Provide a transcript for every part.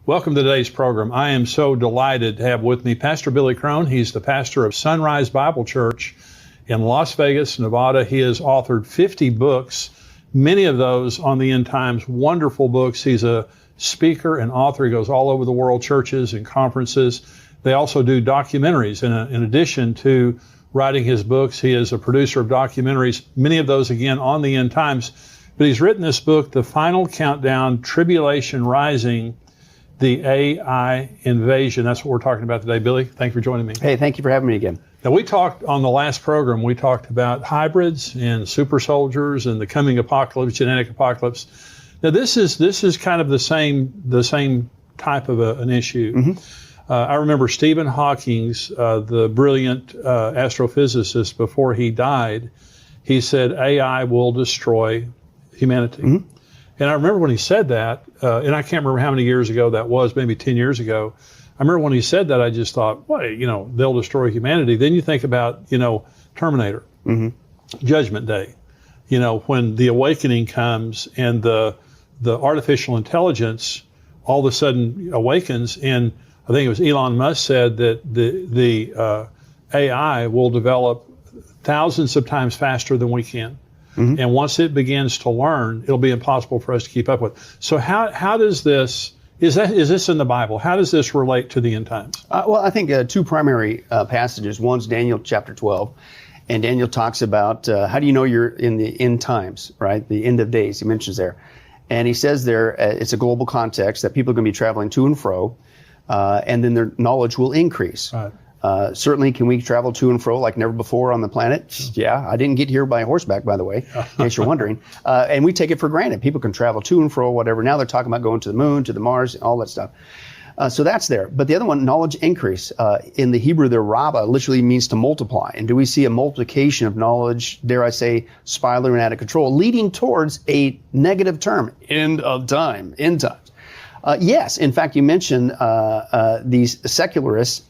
Welcome to today's program. I am so delighted to have with me Pastor Billy Crone. He's the pastor of Sunrise Bible Church in Las Vegas, Nevada. He has authored 50 books, many of those on the end times, wonderful books. He's a speaker and author. He goes all over the world, churches and conferences. They also do documentaries. In addition to writing his books, he is a producer of documentaries, many of those, again, on the end times. But he's written this book, The Final Countdown, Tribulation Rising, the AI Invasion. That's what we're talking about today. Billy, thank you for joining me. Hey, thank you for having me again. Now, we talked on the last program, we talked about hybrids and super soldiers and the coming apocalypse, genetic apocalypse. Now, this is kind of the same type of an issue. Mm-hmm. I remember Stephen Hawking, the brilliant astrophysicist, before he died, he said AI will destroy humanity. Mm-hmm. And I remember when he said that, and I can't remember how many years ago that was, maybe 10 years ago. I remember when he said that, I just thought, well, they'll destroy humanity. Then you think about, Terminator, mm-hmm. Judgment Day, when the awakening comes and the artificial intelligence all of a sudden awakens. And I think it was Elon Musk said that the AI will develop thousands of times faster than we can. Mm-hmm. And once it begins to learn, it'll be impossible for us to keep up with. So how does this, is this in the Bible? How does this relate to the end times? Well, I think two primary passages. One's Daniel chapter 12. And Daniel talks about how do you know you're in the end times, right? The end of days, he mentions there. And he says there, it's a global context that people are going to be traveling to and fro, and then their knowledge will increase. Right. Certainly, can we travel to and fro like never before on the planet? Yeah, I didn't get here by horseback, by the way, in case you're wondering. And we take it for granted. People can travel to and fro, whatever. Now they're talking about going to the moon, to the Mars, all that stuff. So that's there. But the other one, knowledge increase. In the Hebrew, the Rabbah literally means to multiply. And do we see a multiplication of knowledge, dare I say, spiraling out of control, leading towards a negative term, end of time, end times? Yes. In fact, you mentioned these secularists.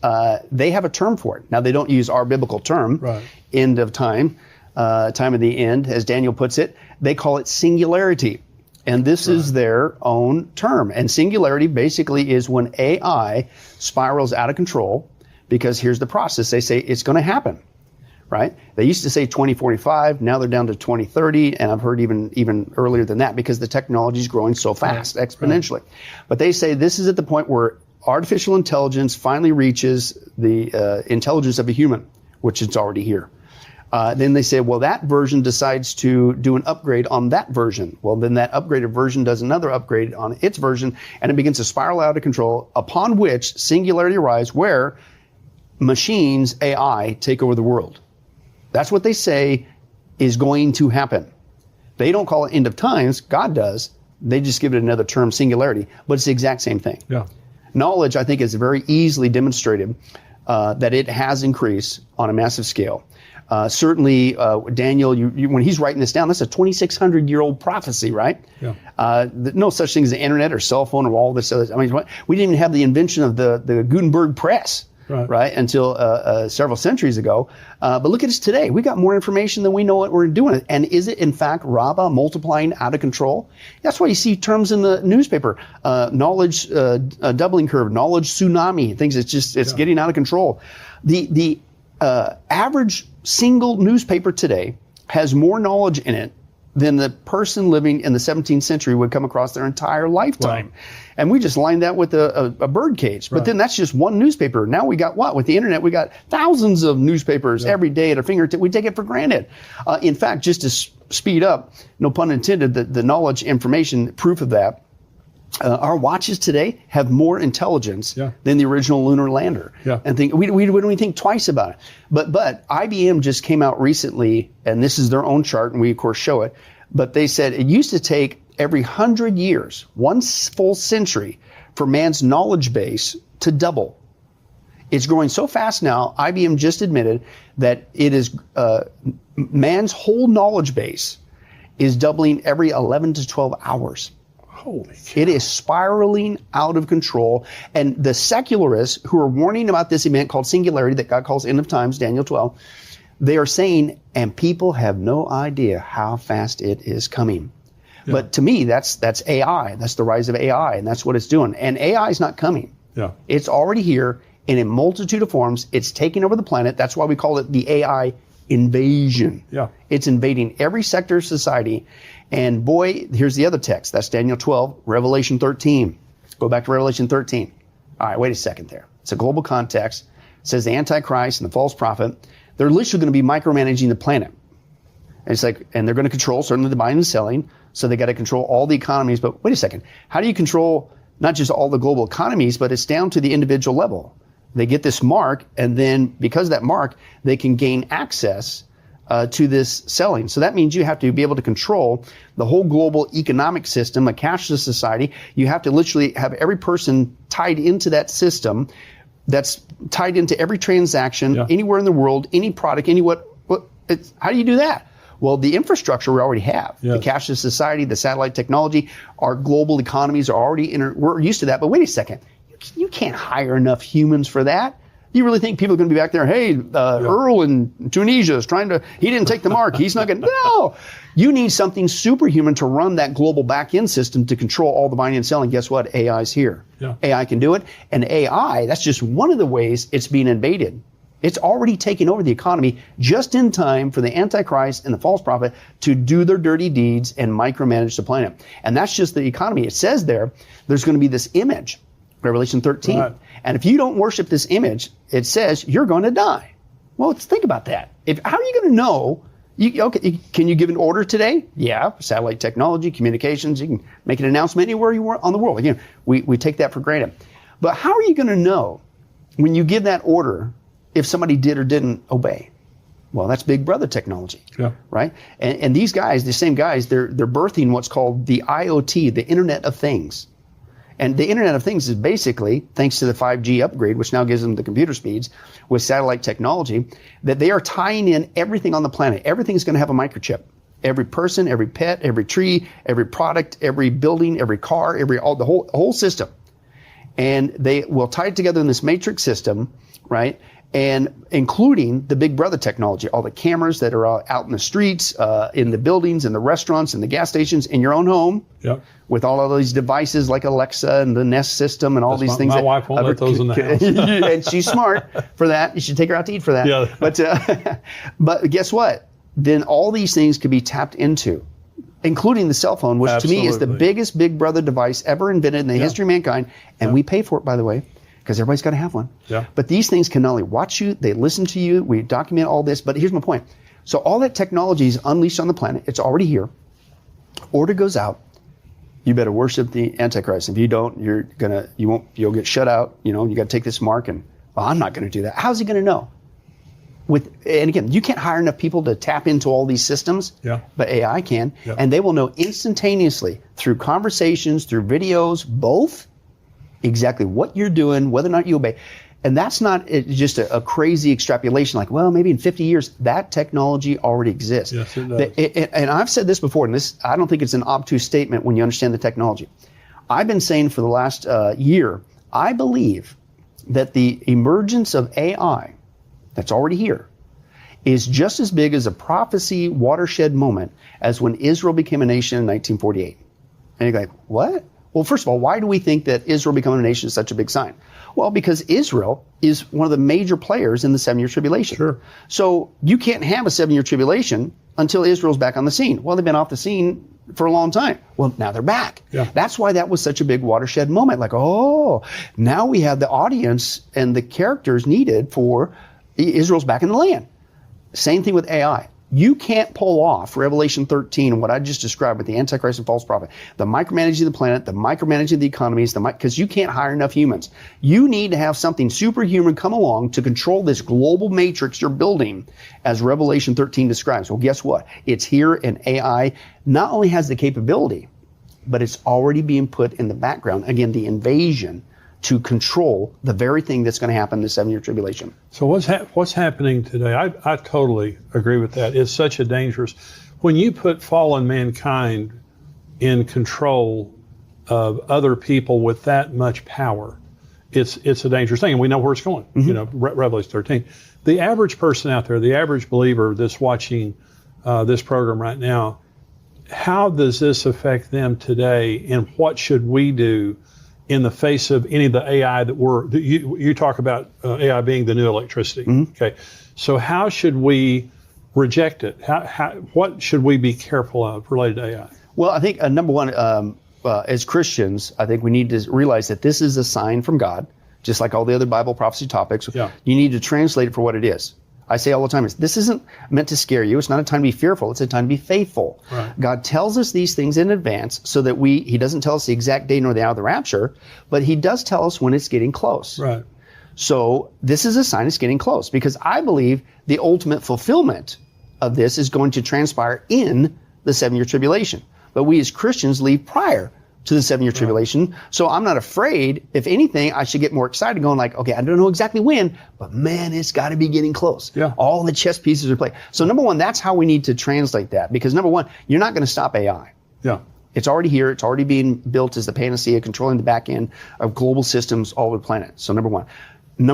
They have a term for it. Now, they don't use our biblical term, right. End of time, time of the end, as Daniel puts it. They call it singularity. And this right. is their own term. And singularity basically is when AI spirals out of control, because here's the process. They say it's going to happen. Right? They used to say 2045. Now they're down to 2030, and I've heard even earlier than that because the technology is growing so fast, right. exponentially. Right. But they say this is at the point where artificial intelligence finally reaches the intelligence of a human, which it's already here. Then they say, well, that version decides to do an upgrade on that version. Well, then that upgraded version does another upgrade on its version, and it begins to spiral out of control, upon which singularity arrives, where machines, AI, take over the world. That's what they say is going to happen. They don't call it end of times. God does. They just give it another term, singularity. But it's the exact same thing. Yeah. Knowledge, I think, is very easily demonstrated that it has increased on a massive scale. Certainly, Daniel, when he's writing this down, that's a 2,600-year-old prophecy, right? Yeah. No such thing as the internet or cell phone or all this other. I mean, we didn't even have the invention of the Gutenberg press. Right, until several centuries ago. But look at us today. We got more information than we know what we're doing. And is it, in fact, Rabbah multiplying out of control? That's why you see terms in the newspaper. Knowledge doubling curve, knowledge tsunami, things. It's getting out of control. The average single newspaper today has more knowledge in it than the person living in the 17th century would come across their entire lifetime. Right. And we just lined that with a bird cage. But then that's just one newspaper. Now we got what? With the internet, we got thousands of newspapers every day at our fingertip. We take it for granted. In fact, just to speed up, no pun intended, the knowledge, information, proof of that, our watches today have more intelligence than the original lunar lander. Yeah. And we don't even think twice about it. But IBM just came out recently, and this is their own chart, and we, of course, show it. But they said it used to take every 100 years, one full century, for man's knowledge base to double. It's growing so fast now, IBM just admitted that it is man's whole knowledge base is doubling every 11 to 12 hours. Holy cow. It is spiraling out of control. And the secularists who are warning about this event called singularity that God calls end of times, Daniel 12, they are saying, and people have no idea how fast it is coming. But to me, that's AI. That's the rise of AI, and that's what it's doing. And AI is not coming. Yeah. It's already here in a multitude of forms. It's taking over the planet. That's why we call it the AI invasion. Yeah. It's invading every sector of society. And boy, here's the other text. That's Daniel 12, Revelation 13. Go back to Revelation 13. All right, wait a second there. It's a global context. It says the Antichrist and the false prophet, they're literally going to be micromanaging the planet. And it's like, and they're going to control certainly the buying and selling. So they got to control all the economies. But wait a second. How do you control not just all the global economies, but it's down to the individual level? They get this mark, and then because of that mark, they can gain access to this selling. So that means you have to be able to control the whole global economic system, a cashless society. You have to literally have every person tied into that system that's tied into every transaction, anywhere in the world, any product, how do you do that? Well, the infrastructure we already have, the cashless society, the satellite technology, our global economies are already, we're used to that. But wait a second, you can't hire enough humans for that. You really think people are going to be back there, hey, Earl in Tunisia is he didn't take the mark, he's not going to, no. You need something superhuman to run that global back-end system to control all the buying and selling. Guess what? AI's here. Yeah. AI can do it. And AI, that's just one of the ways it's being invaded. It's already taken over the economy just in time for the Antichrist and the false prophet to do their dirty deeds and micromanage the planet. And that's just the economy. It says there's going to be this image, Revelation 13. Right. And if you don't worship this image, it says you're going to die. Well, let's think about that. How are you going to know? Can you give an order today? Yeah, satellite technology, communications, you can make an announcement anywhere you want on the world. Again, we take that for granted. But how are you going to know when you give that order if somebody did or didn't obey? Well, that's Big Brother technology, right? And these guys, the same guys, they're birthing what's called the IoT, the Internet of Things. And the Internet of Things is basically, thanks to the 5G upgrade, which now gives them the computer speeds with satellite technology, that they are tying in everything on the planet. Everything's going to have a microchip. Every person, every pet, every tree, every product, every building, every car, the whole system. And they will tie it together in this matrix system, right? And including the Big Brother technology, all the cameras that are out in the streets, in the buildings, in the restaurants, in the gas stations, in your own home, with all of these devices like Alexa and the Nest system and all these things. My wife won't let those in the house. And she's smart for that. You should take her out to eat for that. Yeah. But guess what? Then all these things could be tapped into, including the cell phone, which to me is the biggest Big Brother device ever invented in the history of mankind. And we pay for it, by the way, because everybody's got to have one. Yeah. But these things can not only watch you, they listen to you, we document all this. But here's my point. So all that technology is unleashed on the planet. It's already here. Order goes out. You better worship the Antichrist. If you don't, you'll get shut out. You got to take this mark, and I'm not going to do that. How's he going to know? And again, you can't hire enough people to tap into all these systems, but AI can, and they will know instantaneously through conversations, through videos, both, exactly what you're doing, whether or not you obey. And that's not just a crazy extrapolation like, well, maybe in 50 years, that technology already exists. Yes, it does. And I've said this before, and I don't think it's an obtuse statement when you understand the technology. I've been saying for the last year, I believe that the emergence of AI that's already here is just as big as a prophecy watershed moment as when Israel became a nation in 1948. And you're like, what? Well, first of all, why do we think that Israel becoming a nation is such a big sign? Well, because Israel is one of the major players in the 7-year tribulation. Sure. So you can't have a 7-year tribulation until Israel's back on the scene. Well, they've been off the scene for a long time. Well, now they're back. Yeah. That's why that was such a big watershed moment. Like, oh, now we have the audience and the characters needed for Israel's back in the land. Same thing with AI. You can't pull off Revelation 13 and what I just described with the Antichrist and false prophet, the micromanaging of the planet, the micromanaging of the economies, because you can't hire enough humans. You need to have something superhuman come along to control this global matrix you're building, as Revelation 13 describes. Well, guess what? It's here, and AI not only has the capability, but it's already being put in the background. Again, the invasion to control the very thing that's going to happen in the 7-year tribulation. So what's happening today? I totally agree with that. It's such a dangerous. When you put fallen mankind in control of other people with that much power, it's a dangerous thing, and we know where it's going. Mm-hmm. Revelation 13. The average person out there, the average believer that's watching this program right now, how does this affect them today, and what should we do in the face of any of the AI that you talk about AI being the new electricity? Okay, so how should we reject it? What should we be careful of related to AI? Well, I think number one, as Christians, I think we need to realize that this is a sign from God, just like all the other Bible prophecy topics. Yeah. You need to translate it for what it is. I say all the time, this isn't meant to scare you. It's not a time to be fearful. It's a time to be faithful. Right. God tells us these things in advance so that he doesn't tell us the exact day nor the hour of the rapture, but he does tell us when it's getting close. Right. So this is a sign it's getting close, because I believe the ultimate fulfillment of this is going to transpire in the 7-year tribulation. But we as Christians leave prior to the 7-year tribulation. So I'm not afraid. If anything, I should get more excited, going like, okay, I don't know exactly when, but man, it's got to be getting close. Yeah. All the chess pieces are played. So number one, that's how we need to translate that, because number one, you're not going to stop AI. Yeah. It's already here. It's already being built as the panacea, controlling the back end of global systems all over the planet. So number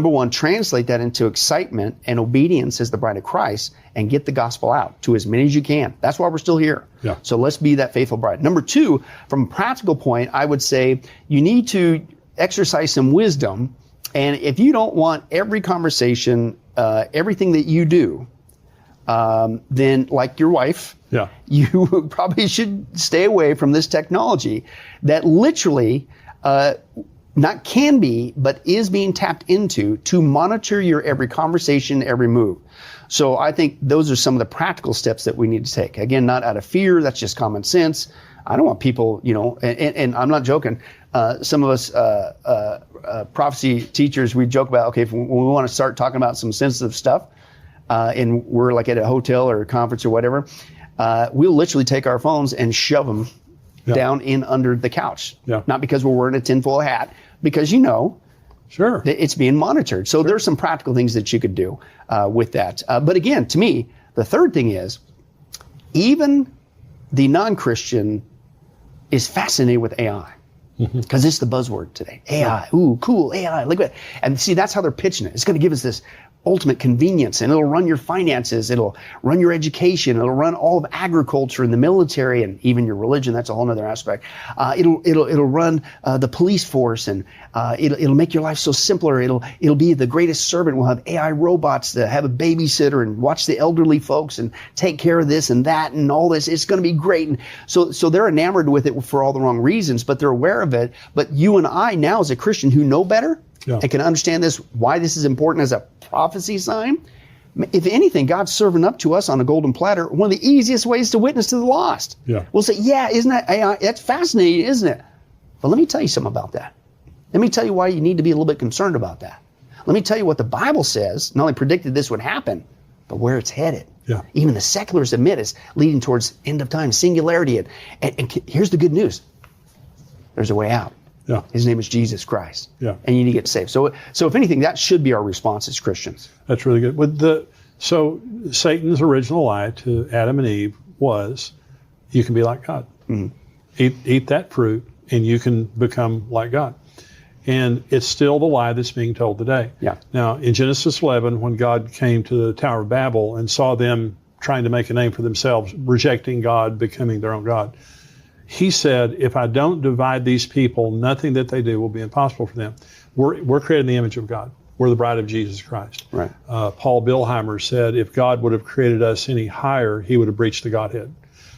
one, translate that into excitement and obedience as the bride of Christ, and get the gospel out to as many as you can. That's why we're still here. Yeah. So let's be that faithful bride. Number two, from a practical point, I would say you need to exercise some wisdom. And if you don't want every conversation, everything that you do, then like your wife, Yeah. you probably should stay away from this technology that literally, not can be, but is being tapped into to monitor your every conversation, every move. So I think those are some of the practical steps that we need to take. Again, not out of fear. That's just common sense. I don't want people, and I'm not joking. Some of us prophecy teachers, we joke about, okay, when we want to start talking about some sensitive stuff, and we're like at a hotel or a conference or whatever, we'll literally take our phones and shove them down in under the couch. Yeah. Not because we're wearing a tinfoil hat, because Sure. it's being monitored. So there's some practical things that you could do with that. But again, to me, the third thing is, even the non-Christian is fascinated with AI. Because it's the buzzword today. AI, ooh, cool, AI, look at that. And see, that's how they're pitching it. It's going to give us this ultimate convenience, and it'll run your finances, it'll run your education, it'll run all of agriculture and the military and even your religion. That's a whole other aspect. It'll run the police force, and it'll make your life so simpler. It'll be the greatest servant. We'll have AI robots that have a babysitter and watch the elderly folks and take care of this and that and all this. It's going to be great. And so they're enamored with it for all the wrong reasons, but they're aware of it. But you and I now, as a Christian who know better, and can understand this, why this is important as a prophecy sign. If anything, God's serving up to us on a golden platter one of the easiest ways to witness to the lost. Yeah. We'll say, yeah, isn't that AI? That's fascinating, isn't it? But let me tell you something about that. Let me tell you why you need to be a little bit concerned about that. Let me tell you what the Bible says, not only predicted this would happen, but where it's headed. Yeah. Even the seculars admit it's leading towards end of time, singularity. And here's the good news. There's a way out. Yeah. His name is Jesus Christ. Yeah. And you need to get saved. So if anything, that should be our response as Christians. That's really good. So Satan's original lie to Adam and Eve was, you can be like God. Mm-hmm. Eat that fruit, and you can become like God. And it's still the lie that's being told today. Yeah. Now, in Genesis 11, when God came to the Tower of Babel and saw them trying to make a name for themselves, rejecting God, becoming their own God, he said, if I don't divide these people, nothing that they do will be impossible for them. We're created in the image of God. We're the bride of Jesus Christ. Right. Paul Bilheimer said, if God would have created us any higher, he would have breached the Godhead.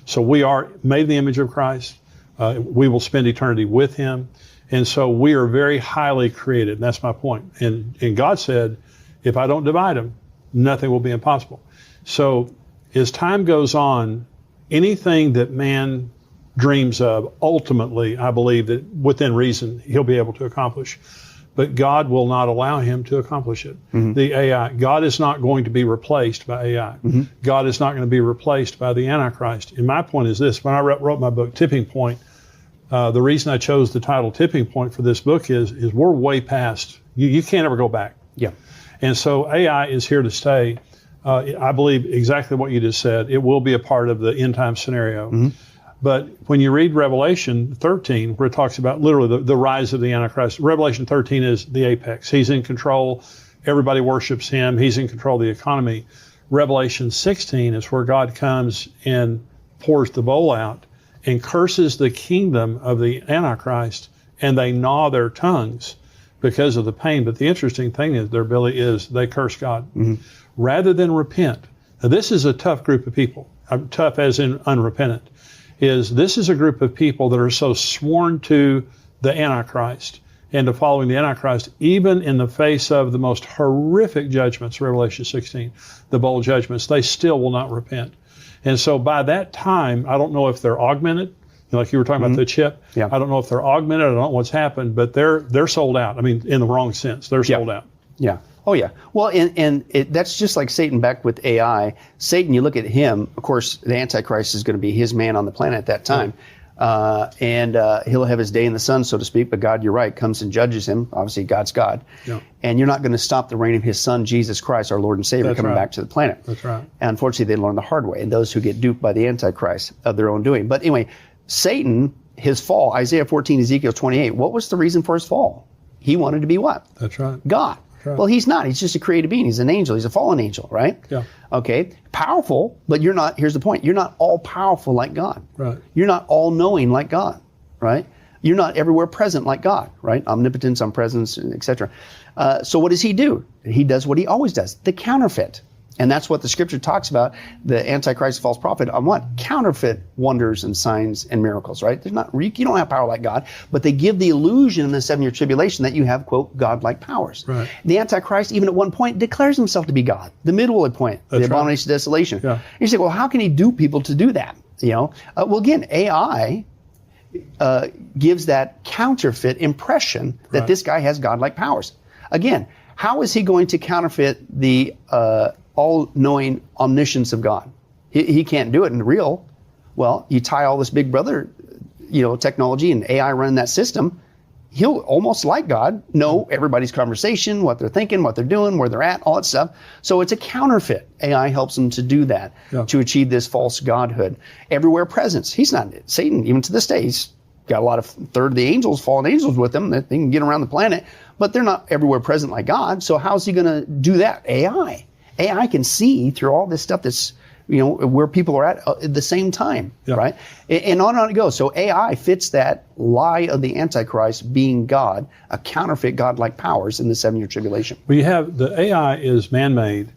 So we are made in the image of Christ. We will spend eternity with him. And so we are very highly created. And that's my point. And God said, if I don't divide them, nothing will be impossible. So as time goes on, anything that man dreams of, ultimately, I believe that within reason, he'll be able to accomplish. But God will not allow him to accomplish it. Mm-hmm. The AI, God is not going to be replaced by AI. Mm-hmm. God is not going to be replaced by the Antichrist. And my point is this: when I wrote my book, Tipping Point, the reason I chose the title Tipping Point for this book is we're way past, you can't ever go back. Yeah. And so AI is here to stay. I believe exactly what you just said. It will be a part of the end time scenario. Mm-hmm. But when you read Revelation 13, where it talks about literally the rise of the Antichrist, Revelation 13 is the apex. He's in control. Everybody worships him. He's in control of the economy. Revelation 16 is where God comes and pours the bowl out, and curses the kingdom of the Antichrist, and they gnaw their tongues because of the pain. But the interesting thing is, there, Billy, is they curse God rather than repent. Now, this is a tough group of people. Tough as in unrepentant. This is a group of people that are so sworn to the Antichrist and to following the Antichrist, even in the face of the most horrific judgments, Revelation 16, the bowl judgments, they still will not repent. And so by that time, I don't know if they're augmented, like you were talking about the chip. Yeah. I don't know if they're augmented. I don't know what's happened, but they're sold out. I mean, in the wrong sense, they're sold out. Yeah. Oh, yeah. Well, that's just like Satan back with AI. Satan, you look at him, of course, the Antichrist is going to be his man on the planet at that time. And he'll have his day in the sun, so to speak. But God, you're right, comes and judges him. Obviously, God's God. Yeah. And you're not going to stop the reign of his son, Jesus Christ, our Lord and Savior, coming back to the planet. That's right. And unfortunately, they learn the hard way. And those who get duped by the Antichrist of their own doing. But anyway, Satan, his fall, Isaiah 14, Ezekiel 28, what was the reason for his fall? He wanted to be what? That's right. God. Right. Well, he's not. He's just a created being. He's an angel. He's a fallen angel, right? Yeah. Okay. Powerful, but you're not. Here's the point. You're not all powerful like God. Right. You're not all knowing like God, right? You're not everywhere present like God, right? Omnipotence, omnipresence, etc. So what does he do? He does what he always does, the counterfeit. And that's what the scripture talks about, the Antichrist, false prophet, on what? Counterfeit wonders and signs and miracles, right? They're not, you don't have power like God, but they give the illusion in the 7-year tribulation that you have, quote, God-like powers. Right. The Antichrist, even at one point, declares himself to be God, the midway point, the abomination of desolation. Yeah. You say, well, how can he dupe people to do that? Well, again, AI gives that counterfeit impression that this guy has God-like powers. Again, how is he going to counterfeit the all-knowing omniscience of God? He can't do it in the real. Well, you tie all this Big Brother, technology and AI running that system, he'll almost like God know everybody's conversation, what they're thinking, what they're doing, where they're at, all that stuff. So it's a counterfeit. AI helps him to do that, to achieve this false godhood. Everywhere presence. He's not, Satan, even to this day, he's got a lot of third of the angels, fallen angels with him, that they can get around the planet, but they're not everywhere present like God. So how's he going to do that? AI can see through all this stuff that's, where people are at the same time, right? And on it goes. So AI fits that lie of the Antichrist being God, a counterfeit God-like powers in the 7-year tribulation. Well, you have, the AI is man-made,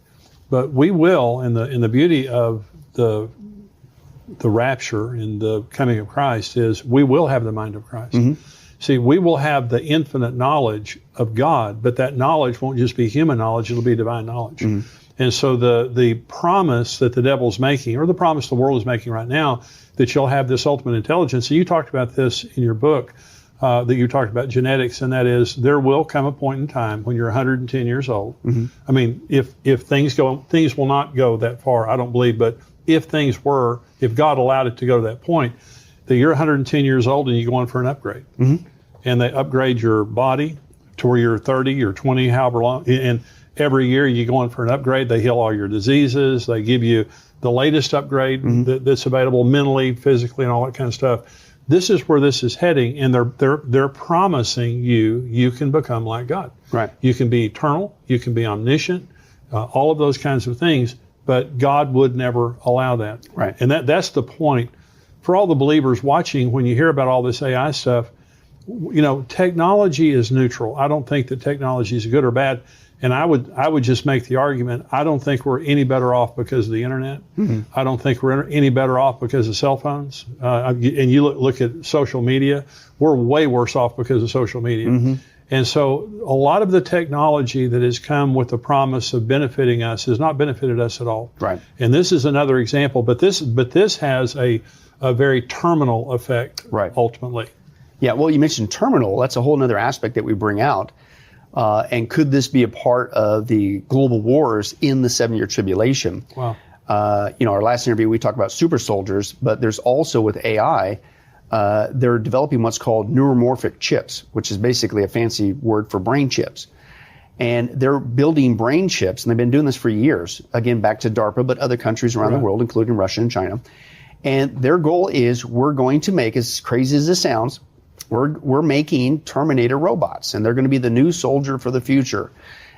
but we will, in the beauty of the rapture and the coming of Christ, is we will have the mind of Christ. See, we will have the infinite knowledge of God, but that knowledge won't just be human knowledge, it'll be divine knowledge. And so the promise that the devil's making, or the promise the world is making right now, that you'll have this ultimate intelligence. So you talked about this in your book, that you talked about genetics, and that is, there will come a point in time when you're 110 years old. I mean, if things will not go that far, I don't believe, but if God allowed it to go to that point, that you're 110 years old and you go on for an upgrade. And they upgrade your body to where you're 30 or 20, however long, and every year you go in for an upgrade. They heal all your diseases. They give you the latest upgrade that's available mentally, physically, and all that kind of stuff. This is where this is heading, and they're promising you can become like God. Right. You can be eternal. You can be omniscient. All of those kinds of things. But God would never allow that. Right. And that's the point for all the believers watching. When you hear about all this AI stuff, technology is neutral. I don't think that technology is good or bad. And I would just make the argument, I don't think we're any better off because of the internet. I don't think we're any better off because of cell phones. And you look at social media, we're way worse off because of social media. And so a lot of the technology that has come with the promise of benefiting us has not benefited us at all. Right. And this is another example, but this has a very terminal effect, ultimately. Yeah, well, you mentioned terminal. That's a whole other aspect that we bring out. And could this be a part of the global wars in the 7-year tribulation? Wow. Our last interview, we talked about super soldiers, but there's also with AI, they're developing what's called neuromorphic chips, which is basically a fancy word for brain chips. And they're building brain chips, and they've been doing this for years. Again, back to DARPA, but other countries around the world, including Russia and China. And their goal is, we're going to make, as crazy as this sounds, we're making Terminator robots, and they're going to be the new soldier for the future.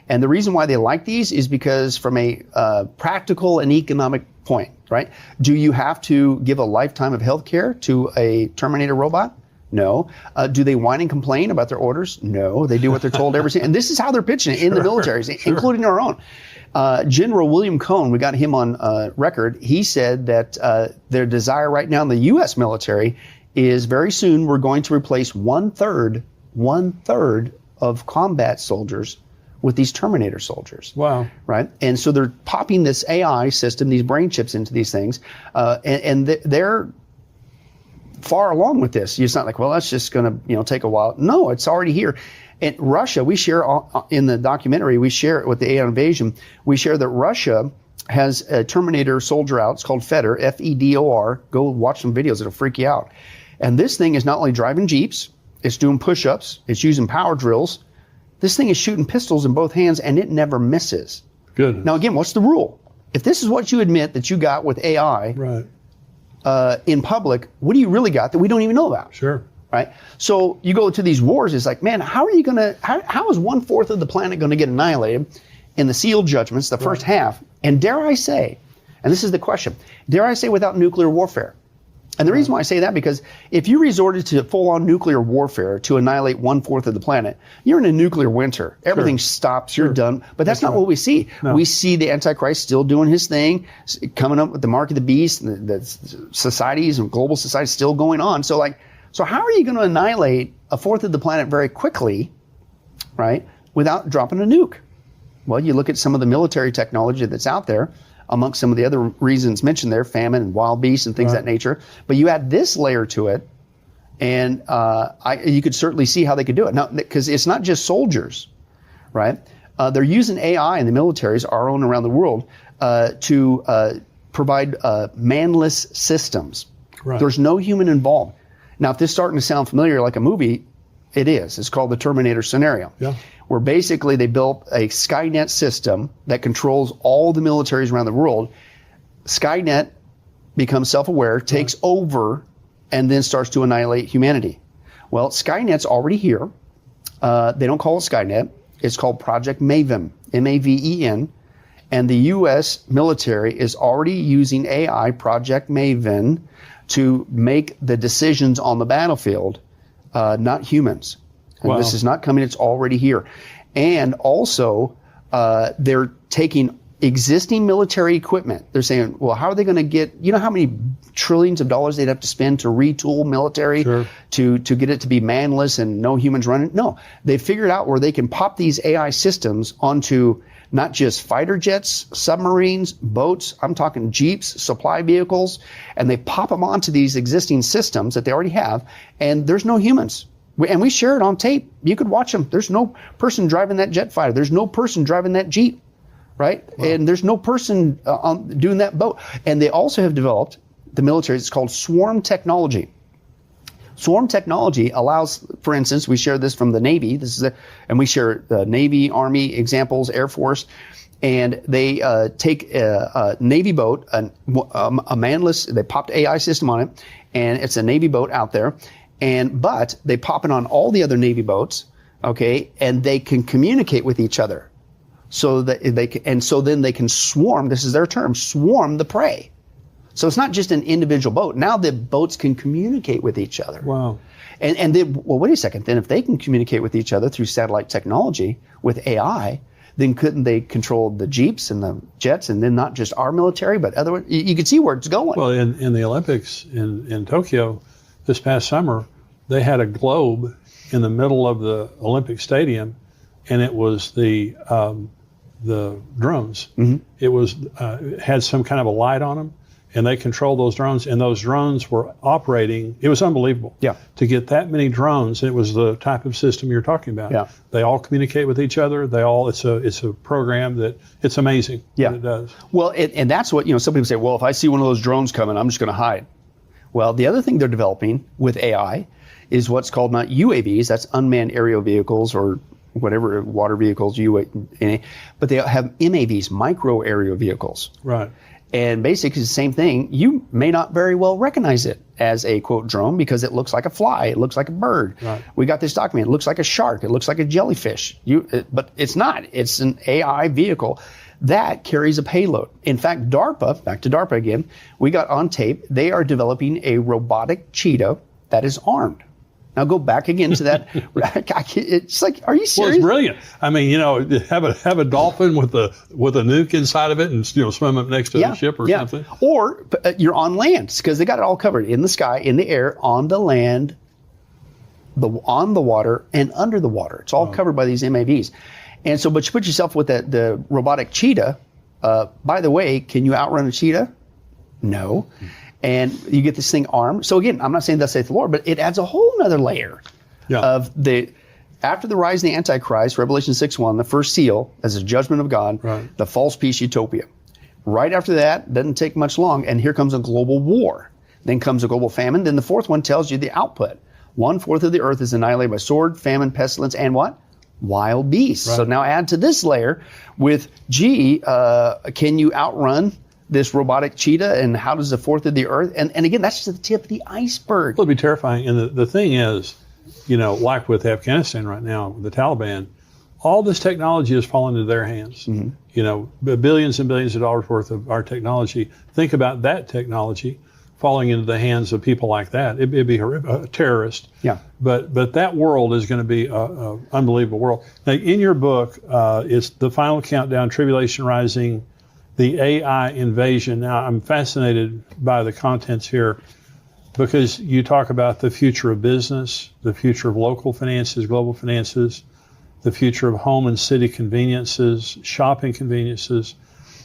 And the reason why they like these is because from a practical and economic point, right? Do you have to give a lifetime of health care to a Terminator robot? No. Do they whine and complain about their orders? No. They do what they're told every single. And this is how they're pitching it in the militaries, including our own. General William Cohn, we got him on record. He said that their desire right now in the U.S. military is very soon we're going to replace one third of combat soldiers with these Terminator soldiers. Wow. Right? And so they're popping this AI system, these brain chips into these things, and they're far along with this. It's not like, well, that's just going to take a while. No, it's already here. And Russia, we share in the documentary, we share it with the AI invasion. We share that Russia has a Terminator soldier out. It's called Fedor, Fedor. Go watch some videos. It'll freak you out. And this thing is not only driving Jeeps, it's doing push-ups, it's using power drills. This thing is shooting pistols in both hands, and it never misses. Good. Now, again, what's the rule? If this is what you admit that you got with AI Right. In public, what do you really got that we don't even know about? Sure. Right? So you go to these wars, it's like, man, how is 1/4 of the planet going to get annihilated in the sealed judgments, the first half? And dare I say, and this is the question, dare I say without nuclear warfare? And the reason why I say that, because if you resorted to full-on nuclear warfare to annihilate 1/4 of the planet, you're in a nuclear winter. Everything stops, you're done. But that's not what we see. No. We see the Antichrist still doing his thing, coming up with the mark of the beast, and the societies and global societies still going on. So how are you going to annihilate 1/4 of the planet very quickly, right, without dropping a nuke? Well, you look at some of the military technology that's out there, amongst some of the other reasons mentioned there, famine and wild beasts and things of that nature. But you add this layer to it, and you could certainly see how they could do it. Now, because it's not just soldiers, right? They're using AI in the militaries, our own around the world, to provide manless systems. Right. There's no human involved. Now, if this is starting to sound familiar like a movie, it is. It's called the Terminator scenario. Yeah. Where basically they built a Skynet system that controls all the militaries around the world. Skynet becomes self-aware, takes over, and then starts to annihilate humanity. Well, Skynet's already here. They don't call it Skynet. It's called Project Maven, M-A-V-E-N. And the U.S. military is already using AI, Project Maven, to make the decisions on the battlefield, not humans. And Wow. this is not coming, it's already here. And also, they're taking existing military equipment. They're saying, well, how are they going to get, how many trillions of dollars they'd have to spend to retool military Sure. to get it to be manless and no humans running? No, they figured out where they can pop these AI systems onto not just fighter jets, submarines, boats, I'm talking Jeeps, supply vehicles, and they pop them onto these existing systems that they already have, and there's no humans. And we share it on tape. You could watch them. There's no person driving that jet fighter. There's no person driving that Jeep, right? Wow. And there's no person doing that boat. And they also have developed, the military, it's called swarm technology. Swarm technology allows, for instance, we share this from the Navy. And we share the Navy, Army examples, Air Force, and they take a Navy boat, a manless. They popped AI system on it, and it's a Navy boat out there. But they pop it on all the other Navy boats, okay, and they can communicate with each other, so that then they can swarm. This is their term, swarm the prey. So it's not just an individual boat. Now the boats can communicate with each other. Wow. And then, well, wait a second. Then if they can communicate with each other through satellite technology with AI, then couldn't they control the Jeeps and the jets, and then not just our military, but other? You can see where it's going. Well, in the Olympics in Tokyo this past summer, they had a globe in the middle of the Olympic Stadium, and it was the drones. Mm-hmm. It was had some kind of a light on them, and they controlled those drones, and those drones were operating. It was unbelievable. Yeah. To get that many drones, it was the type of system you're talking about. Yeah. They all communicate with each other. It's a program that it's amazing. Yeah. What it does. Well, and that's what, some people say, well, if I see one of those drones coming, I'm just going to hide. Well, the other thing they're developing with AI is what's called not UAVs, that's unmanned aerial vehicles or whatever, water vehicles, but they have MAVs, micro aerial vehicles. Right. And basically it's the same thing. You may not very well recognize it as a, quote, drone because it looks like a fly. It looks like a bird. Right. We got this document. It looks like a shark. It looks like a jellyfish. But it's not. It's an AI vehicle that carries a payload. In fact, DARPA, back to DARPA again, we got on tape, they are developing a robotic cheetah that is armed. Now go back again to that. It's like, are you serious? Well, it's brilliant. I mean, have a dolphin with a nuke inside of it, and swim up next to the ship or something. Or you're on land, because they got it all covered in the sky, in the air, on the land, on the water, and under the water. It's all covered by these MAVs. And so, but you put yourself with the robotic cheetah. By the way, can you outrun a cheetah? No. And you get this thing armed. So again, I'm not saying thus saith the Lord, but it adds a whole nother layer of after the rise of the Antichrist, Revelation 6:1, the first seal as a judgment of God, the false peace utopia. Right after that, doesn't take much long, and here comes a global war. Then comes a global famine. Then the fourth one tells you the output. 1/4 of the earth is annihilated by sword, famine, pestilence, and what? Wild beasts. So now add to this layer with, can you outrun this robotic cheetah, and how does 1/4 of the earth? And again, that's just the tip of the iceberg. It'll be terrifying. And the thing is, like with Afghanistan right now, with the Taliban, all this technology has fallen into their hands. Billions and billions of dollars worth of our technology. Think about that technology falling into the hands of people like that. It'd be a terrorist. Yeah. But that world is going to be an unbelievable world. Now, in your book, it's The Final Countdown, Tribulation Rising, the AI Invasion. Now, I'm fascinated by the contents here because you talk about the future of business, the future of local finances, global finances, the future of home and city conveniences, shopping conveniences,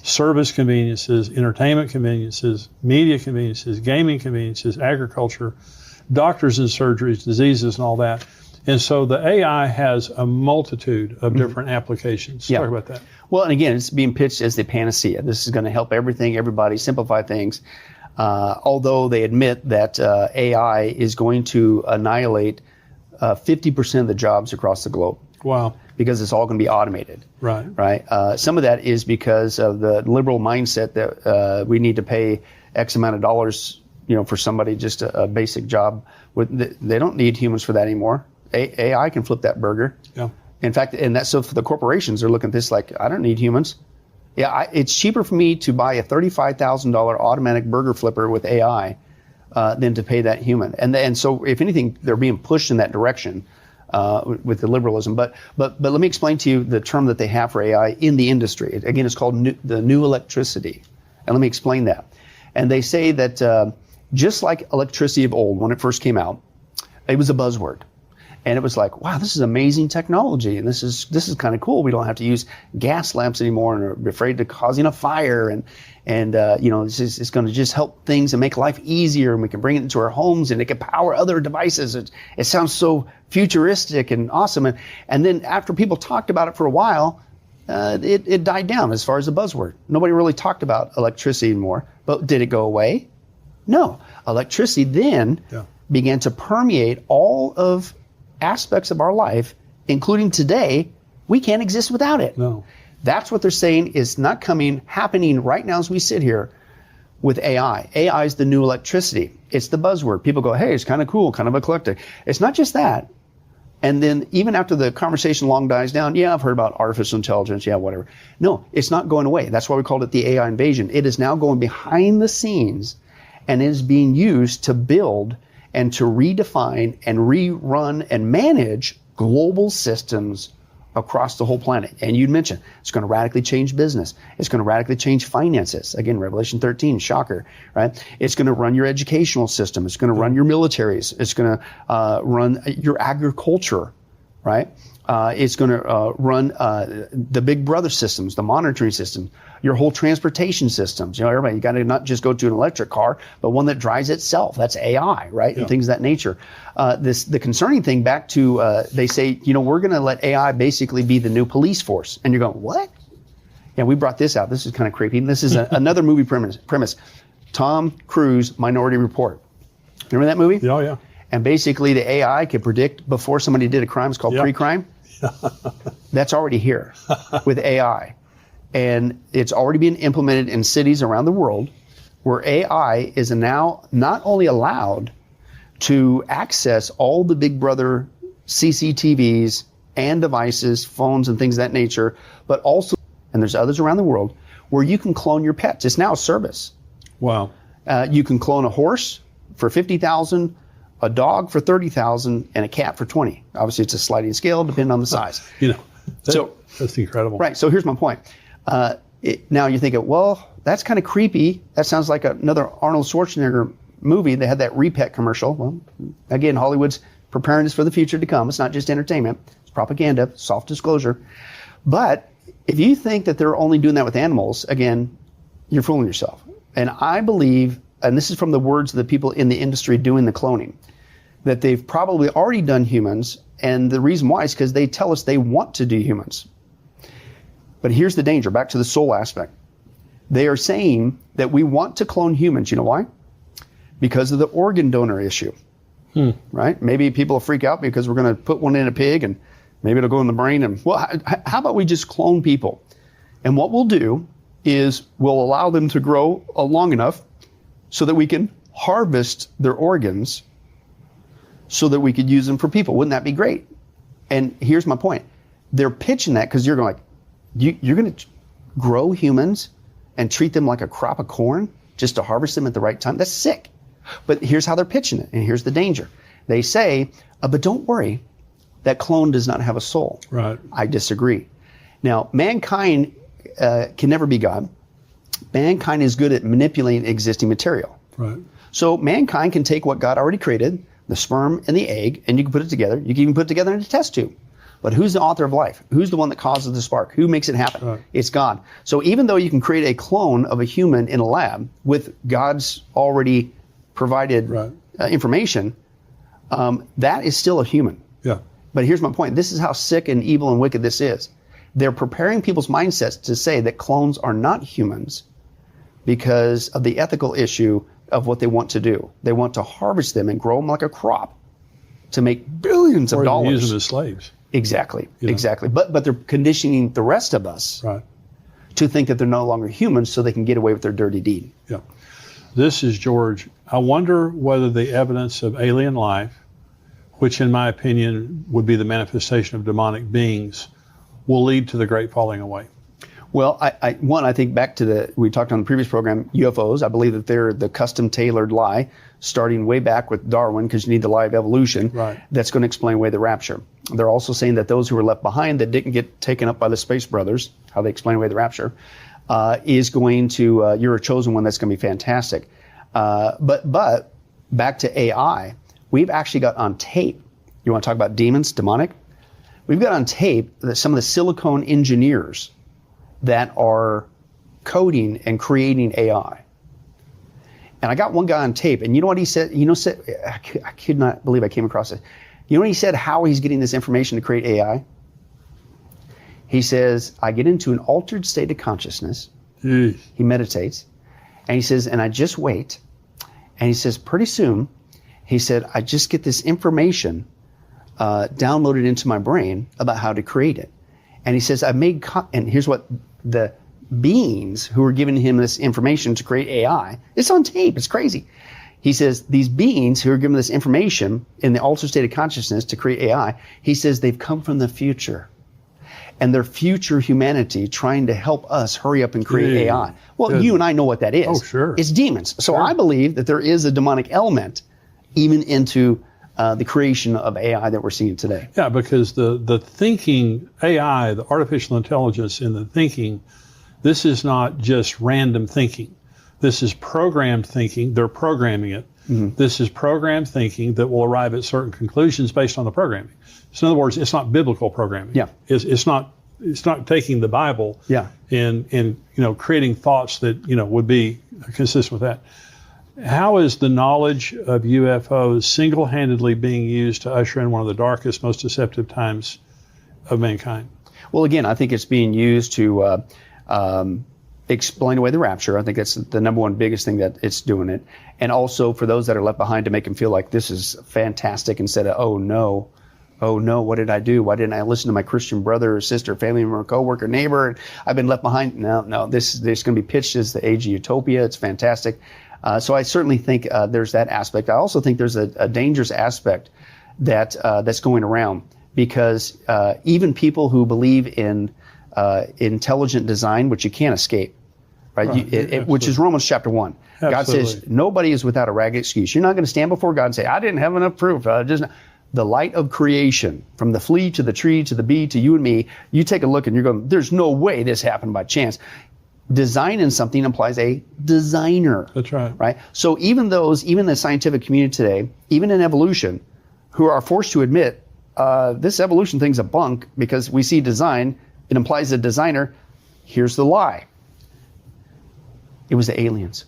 service conveniences, entertainment conveniences, media conveniences, gaming conveniences, agriculture, doctors and surgeries, diseases, and all that. And so the AI has a multitude of different applications. Talk about that. Well, and again, it's being pitched as the panacea. This is going to help everybody, simplify things. Although they admit that AI is going to annihilate 50% of the jobs across the globe. Wow. Because it's all going to be automated. Right. Some of that is because of the liberal mindset that we need to pay X amount of dollars, for somebody just a basic job. They don't need humans for that anymore. AI can flip that burger. Yeah. In fact, so for the corporations, they're looking at this like, I don't need humans. Yeah, it's cheaper for me to buy a $35,000 automatic burger flipper with AI than to pay that human. And so, if anything, they're being pushed in that direction with the liberalism. But let me explain to you the term that they have for AI in the industry. Again, it's called the new electricity. And let me explain that. And they say that just like electricity of old, when it first came out, it was a buzzword. And it was like, wow, this is amazing technology, and this is kind of cool. We don't have to use gas lamps anymore, and are afraid of causing a fire, and it's going to just help things and make life easier, and we can bring it into our homes, and it can power other devices. It sounds so futuristic and awesome. And then after people talked about it for a while, it died down as far as a buzzword. Nobody really talked about electricity anymore. But did it go away? No. Electricity then began to permeate all of aspects of our life, including today. We can't exist without it. No. That's what they're saying is not happening right now as we sit here with AI. AI is the new electricity. It's the buzzword. People go, hey, it's kind of cool, kind of eclectic. It's not just that. And then even after the conversation long dies down, I've heard about artificial intelligence, whatever. No, it's not going away. That's why we called it the AI invasion. It is now going behind the scenes, and it is being used to build and to redefine and rerun and manage global systems across the whole planet. And you'd mentioned it's going to radically change business. It's going to radically change finances. Again, Revelation 13, shocker, right? It's going to run your educational system. It's going to run your militaries. It's going to run your agriculture, right? It's going to run the big brother systems, the monitoring system, your whole transportation systems. Everybody, you got to not just go to an electric car, but one that drives itself. That's AI, right? And things of that nature. The concerning thing back to, they say, we're going to let AI basically be the new police force. And you're going, what? Yeah, we brought this out. This is kind of creepy. This is another movie premise. Tom Cruise, Minority Report. Remember that movie? Oh, yeah. And basically the AI could predict before somebody did a crime. It's called pre-crime. That's already here with AI. And it's already been implemented in cities around the world where AI is now not only allowed to access all the Big Brother CCTVs and devices, phones and things of that nature, but also and there's others around the world, where you can clone your pets. It's now a service. Wow. You can clone a horse for $50,000, a dog for $30,000, and a cat for $20,000. Obviously, it's a sliding scale depending on the size. That's incredible. Right. So here's my point. Now you're thinking, well, that's kind of creepy. That sounds like another Arnold Schwarzenegger movie. They had that Repet commercial. Well, again, Hollywood's preparing us for the future to come. It's not just entertainment. It's propaganda, soft disclosure. But if you think that they're only doing that with animals, again, you're fooling yourself. And I believe, and this is from the words of the people in the industry doing the cloning, that they've probably already done humans. And the reason why is because they tell us they want to do humans. But here's the danger, back to the soul aspect. They are saying that we want to clone humans. You know why? Because of the organ donor issue. Right? Maybe people will freak out because we're going to put one in a pig and maybe it'll go in the brain. And well, how about we just clone people? And what we'll do is we'll allow them to grow long enough so that we can harvest their organs so that we could use them for people. Wouldn't that be great? And here's my point. They're pitching that because you're going like, you're going to grow humans and treat them like a crop of corn just to harvest them at the right time? That's sick. But here's how they're pitching it, and here's the danger. They say, but don't worry, that clone does not have a soul. Right. I disagree. Now, mankind can never be God. Mankind is good at manipulating existing material. Right. So mankind can take what God already created, the sperm and the egg, and you can put it together. You can even put it together in a test tube. But who's the author of life? Who's the one that causes the spark? Who makes it happen? Right. It's God. So even though you can create a clone of a human in a lab with God's already provided information, that is still a human. Yeah. But here's my point. This is how sick and evil and wicked this is. They're preparing people's mindsets to say that clones are not humans because of the ethical issue of what they want to do. They want to harvest them and grow them like a crop to make billions of dollars. Or use them as slaves. Exactly. Exactly. But they're conditioning the rest of us to think that they're no longer humans so they can get away with their dirty deed. Yeah. This is George. I wonder whether the evidence of alien life, which in my opinion would be the manifestation of demonic beings, will lead to the great falling away. Well, I think back to we talked on the previous program, UFOs. I believe that they're the custom tailored lie, starting way back with Darwin, because you need the lie of evolution. Right. That's going to explain away the rapture. They're also saying that those who were left behind that didn't get taken up by the Space Brothers, how they explain away the rapture, is going to, you're a chosen one that's going to be fantastic. But back to AI, we've actually got on tape. You want to talk about demons, demonic? We've got on tape that some of the silicone engineers that are coding and creating AI. And I got one guy on tape, and you know what he said? I could not believe I came across it. You know what he said, how he's getting this information to create AI? He says, I get into an altered state of consciousness. He meditates. And he says, and I just wait. And he says, pretty soon, he said, I just get this information downloaded into my brain about how to create it. And he says, and here's what the beings who are giving him this information to create AI, it's on tape, it's crazy. He says, these beings who are given this information in the altered state of consciousness to create AI, he says they've come from the future. And they're future humanity trying to help us hurry up and create AI. Well, you and I know what that is. Oh, sure. It's demons. So I believe that there is a demonic element even into the creation of AI that we're seeing today. Yeah, because the thinking, AI, the artificial intelligence in the thinking, this is not just random thinking. This is programmed thinking. They're programming it. Mm-hmm. This is programmed thinking that will arrive at certain conclusions based on the programming. So in other words, it's not biblical programming. Yeah. It's not taking the Bible and creating thoughts that would be consistent with that. How is the knowledge of UFOs single-handedly being used to usher in one of the darkest, most deceptive times of mankind? Well, again, I think it's being used to explain away the rapture. I think that's the number one biggest thing that it's doing it. And also for those that are left behind to make them feel like this is fantastic instead of, oh no, what did I do? Why didn't I listen to my Christian brother or sister, family member, coworker, neighbor? And I've been left behind. No, this is going to be pitched as the age of utopia. It's fantastic. So I certainly think there's that aspect. I also think there's a dangerous aspect that's going around because even people who believe in intelligent design, which you can't escape, right? Which is Romans chapter 1. God says nobody is without a ragged excuse. You're not going to stand before God and say, I didn't have enough proof. The light of creation, from the flea to the tree to the bee to you and me, you take a look and you're going, there's no way this happened by chance. Designing something implies a designer. That's right. Right? So even the scientific community today, even in evolution, who are forced to admit this evolution thing's a bunk because we see design, it implies a designer. Here's the lie. It was the aliens.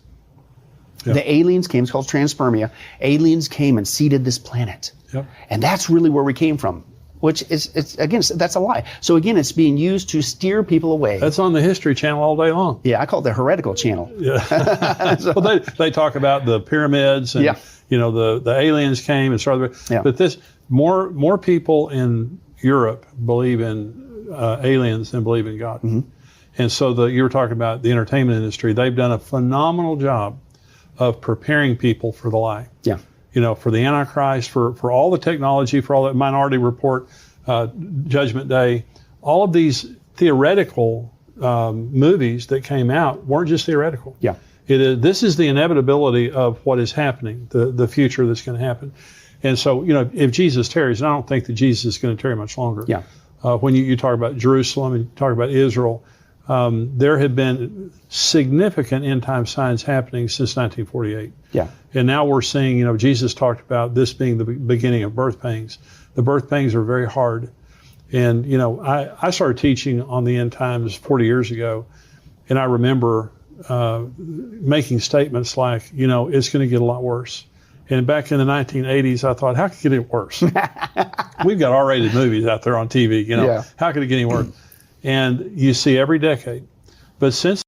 Yep. The aliens came, it's called transpermia. Aliens came and seeded this planet. Yep. And that's really where we came from, which is again, that's a lie. So again, it's being used to steer people away. That's on the History Channel all day long. Yeah, I call it the heretical channel. Yeah. Well, they talk about the pyramids and the aliens came and started. Yeah. But more people in Europe believe in aliens than believe in God. Mm-hmm. And so you were talking about the entertainment industry. They've done a phenomenal job of preparing people for the lie. Yeah. For the Antichrist, for all the technology, for all that Minority Report, Judgment Day, all of these theoretical movies that came out weren't just theoretical. Yeah. This is the inevitability of what is happening, the future that's going to happen. And so, if Jesus tarries, and I don't think that Jesus is going to tarry much longer. Yeah. When you talk about Jerusalem and you talk about Israel, there have been significant end time signs happening since 1948. Yeah. And now we're seeing, Jesus talked about this being the beginning of birth pains. The birth pains are very hard. And, I started teaching on the end times 40 years ago. And I remember making statements like, it's going to get a lot worse. And back in the 1980s, I thought, how could it get worse? We've got R-rated movies out there on TV, How could it get any worse? And you see every decade. But since